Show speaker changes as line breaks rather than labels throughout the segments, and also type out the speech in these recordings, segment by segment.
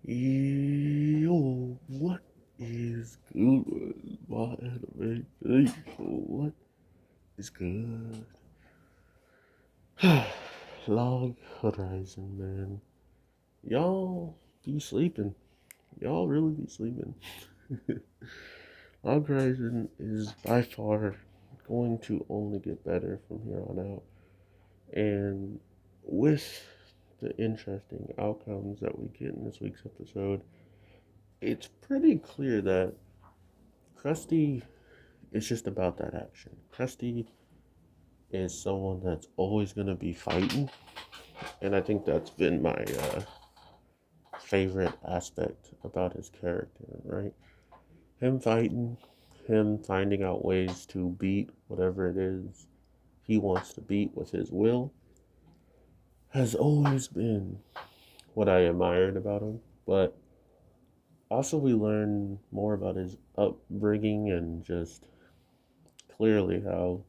Yo, what is good, my anime people? What is good? Log Horizon, man. Y'all be sleeping. Y'all really be sleeping. Log Horizon is by far going to only get better from here on out. And with the interesting outcomes that we get in this week's episode, it's pretty clear that Crusty is just about that action. Crusty is someone that's always going to be fighting, and I think that's been my favorite aspect about his character, right? Him fighting, him finding out ways to beat whatever it is he wants to beat with his will has always been what I admired about him. But also, we learn more about his upbringing and just clearly how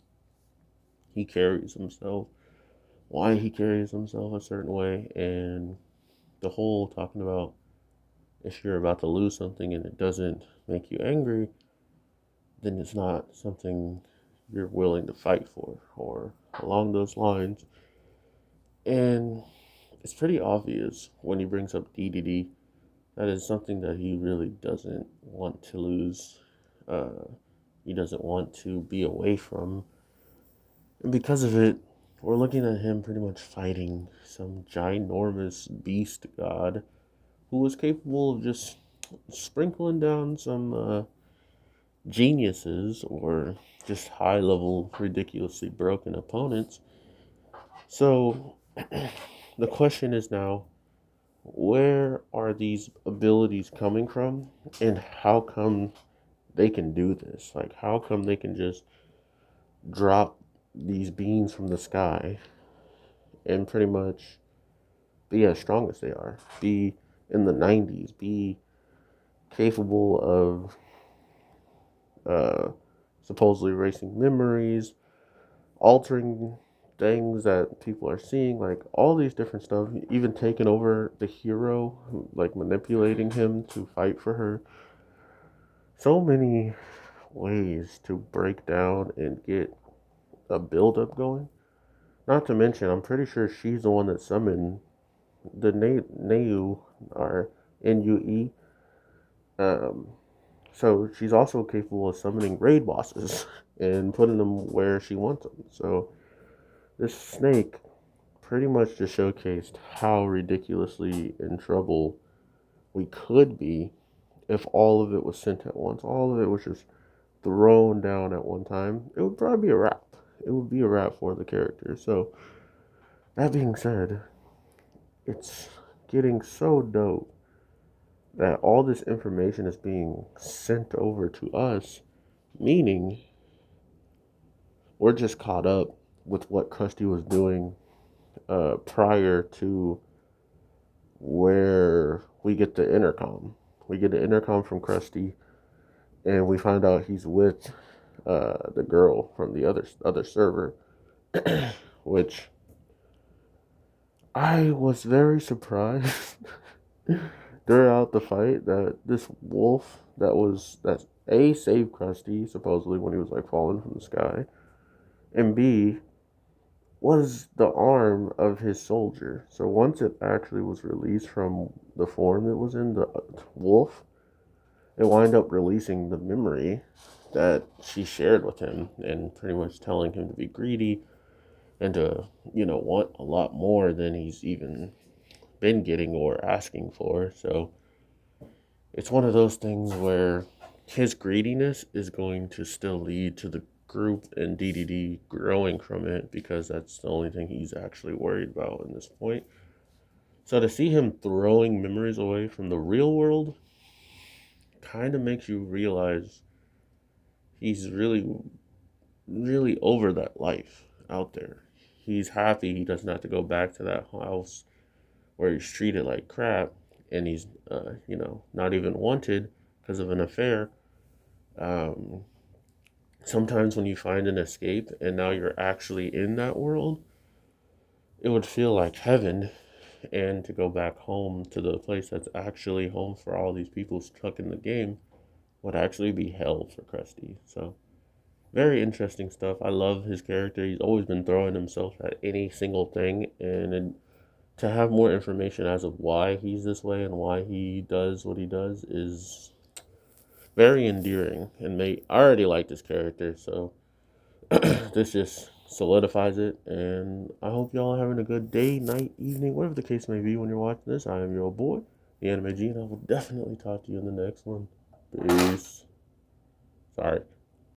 he carries himself, why he carries himself a certain way, and the whole talking about if you're about to lose something and it doesn't make you angry, then it's not something you're willing to fight for, or along those lines. And it's pretty obvious when he brings up DDD that is something that he really doesn't want to lose. Uh, he doesn't want to be away from. And because of it, we're looking at him pretty much fighting some ginormous beast god who was capable of just sprinkling down some geniuses or just high level, ridiculously broken opponents. So the question is now, where are these abilities coming from, and how come they can do this? Like, how come they can just drop these beams from the sky and pretty much be as strong as they are, be in the 90s, be capable of uh, supposedly erasing memories, altering things that people are seeing, like all these different stuff, even taking over the hero, like manipulating him to fight for her. So many ways to break down and get a build up going. Not to mention, I'm pretty sure she's the one that summoned the Neu, or Nue. Um, so she's also capable of summoning raid bosses and putting them where she wants them. So this snake pretty much just showcased how ridiculously in trouble we could be if all of it was sent at once. All of it was just thrown down at one time. It would probably be a wrap. It would be a wrap for the character. So that being said, it's getting so dope that all this information is being sent over to us, meaning we're just caught up with what Krusty was doing prior to where we get the intercom. We get the intercom from Krusty, and we find out he's with the girl from the other server, which I was very surprised throughout the fight that this wolf that A saved Krusty supposedly when he was like falling from the sky, and B was the arm of his soldier. So once it actually was released from the form it was in, the wolf, it wound up releasing the memory that she shared with him and pretty much telling him to be greedy and to, want a lot more than he's even been getting or asking for. So it's one of those things where his greediness is going to still lead to the group and DDD growing from it because that's the only thing he's actually worried about in this point. So to see him throwing memories away from the real world kind of makes you realize he's really, really over that life out there. He's happy he doesn't have to go back to that house where he's treated like crap and he's, not even wanted because of an affair. Um, Sometimes when you find an escape and now you're actually in that world, it would feel like heaven. and to go back home to the place that's actually home for all these people stuck in the game would actually be hell for Crusty. So very interesting stuff. I love his character. He's always been throwing himself at any single thing, and to have more information as of why he's this way and why he does what he does is very endearing. And I already like this character, so this just solidifies it. And I hope y'all are having a good day, night, evening, whatever the case may be when you're watching this. I am your old boy, the Anime G, and I will definitely talk to you in the next one. Peace. Sorry.